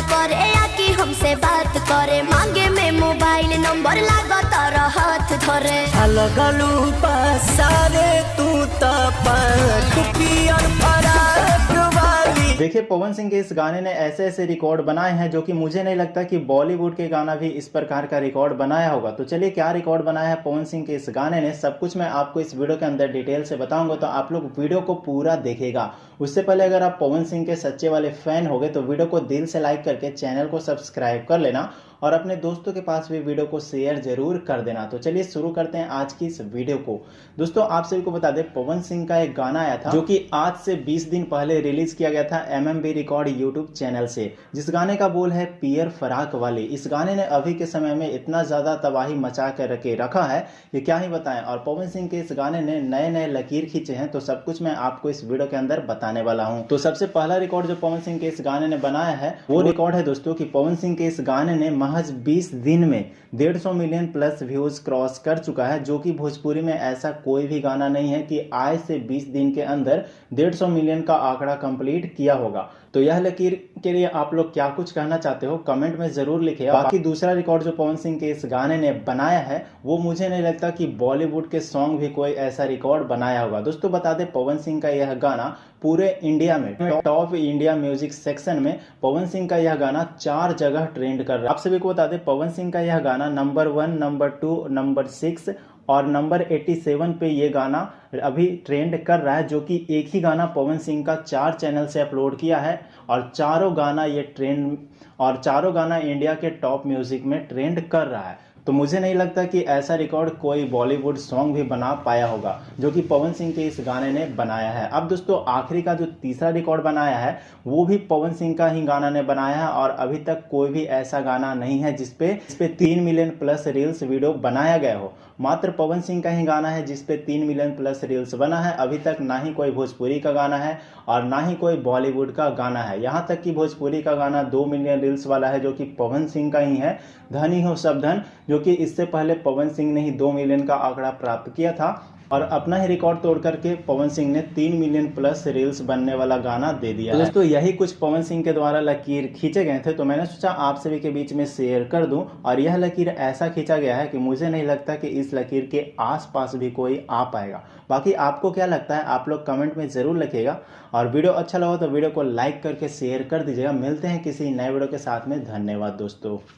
करे या कि हमसे बात करे, मांगे में मोबाइल नंबर लागत हाथ धरे। लगलू पसारे तू पियर फराक वाली। देखिए पवन सिंह के इस गाने ने ऐसे ऐसे रिकॉर्ड बनाए हैं जो कि मुझे नहीं लगता कि बॉलीवुड के गाना भी इस प्रकार का रिकॉर्ड बनाया होगा। तो चलिए क्या रिकॉर्ड बनाया है पवन सिंह के इस गाने ने, सब कुछ मैं आपको इस वीडियो के अंदर डिटेल से बताऊंगा, तो आप लोग वीडियो को पूरा देखेगा। उससे पहले अगर आप पवन सिंह के सच्चे वाले फैन हो गए तो वीडियो को दिल से लाइक करके चैनल को सब्सक्राइब कर लेना और अपने दोस्तों के पास भी वीडियो को शेयर जरूर कर देना। तो चलिए शुरू करते हैं आज की इस वीडियो को। दोस्तों आप सभी को बता दें पवन सिंह का एक गाना आया था जो कि आज से 20 दिन पहले रिलीज किया गया था MMB रिकॉर्ड यूट्यूब चैनल से, जिस गाने का बोल है पियर फराक वाली। इस गाने ने अभी के समय में इतना ज्यादा तबाही मचा कर रखा है कि क्या ही बताएं। और पवन सिंह के इस गाने ने नए नए लकीर खींचे हैं, तो सब कुछ मैं आपको इस वीडियो के अंदर बताने वाला हूं। तो सबसे पहला रिकॉर्ड जो पवन सिंह के इस गाने ने बनाया है वो रिकॉर्ड है दोस्तों कि पवन सिंह के इस गाने ने महज 20 दिन में 150 मिलियन प्लस व्यूज क्रॉस कर चुका है, जो कि भोजपुरी में ऐसा कोई भी गाना नहीं है कि आज से 20 दिन के अंदर 150 मिलियन का आंकड़ा कंप्लीट किया होगा। तो यह लकीर के लिए आप लोग क्या कुछ कहना चाहते हो कमेंट में जरूर लिखिए। बाकी दूसरा रिकॉर्ड जो पवन सिंह के इस गाने ने बनाया है वो मुझे नहीं लगता कि बॉलीवुड के सॉन्ग भी कोई ऐसा रिकॉर्ड बनाया होगा। दोस्तों बता दें पवन सिंह का यह गाना पूरे इंडिया में टॉप इंडिया म्यूजिक सेक्शन में पवन सिंह का यह गाना 4 जगह ट्रेंड कर रहा है। आप सभी को बता दें पवन सिंह का यह गाना नंबर 1, नंबर 2, नंबर 6 और नंबर 87 पे ये गाना अभी ट्रेंड कर रहा है, जो कि एक ही गाना पवन सिंह का 4 चैनल से अपलोड किया है और चारों गाना इंडिया के टॉप म्यूजिक में ट्रेंड कर रहा है। तो मुझे नहीं लगता कि ऐसा रिकॉर्ड कोई बॉलीवुड सॉन्ग भी बना पाया होगा जो कि पवन सिंह के इस गाने ने बनाया है। अब दोस्तों आखिरी का जो तीसरा रिकॉर्ड बनाया है वो भी पवन सिंह का ही गाना ने बनाया है और अभी तक कोई भी ऐसा गाना नहीं है जिसपे 3 मिलियन प्लस रील्स वीडियो बनाया गया हो। मात्र पवन सिंह का ही गाना है जिसपे 3 मिलियन प्लस रील्स बना है। अभी तक ना ही कोई भोजपुरी का गाना है और ना ही कोई बॉलीवुड का गाना है। यहाँ तक कि भोजपुरी का गाना 2 मिलियन रील्स वाला है जो कि पवन सिंह का ही है, धनी हो सब धन, जो कि इससे पहले पवन सिंह ने ही 2 मिलियन का आंकड़ा प्राप्त किया था और अपना ही रिकॉर्ड तोड़ करके पवन सिंह ने 3 मिलियन प्लस रील्स बनने वाला गाना दे दिया है। दोस्तों यही कुछ पवन सिंह के द्वारा लकीर खींचे गए थे, तो मैंने सोचा आप सभी के बीच में शेयर कर दूं। और यह लकीर ऐसा खींचा गया है कि मुझे नहीं लगता कि इस लकीर के आसपास भी कोई आ पाएगा। बाकी आपको क्या लगता है आप लोग कमेंट में जरूर लिखिएगा और वीडियो अच्छा लगा तो वीडियो को लाइक करके शेयर कर दीजिएगा। मिलते हैं किसी नए वीडियो के साथ में। धन्यवाद दोस्तों।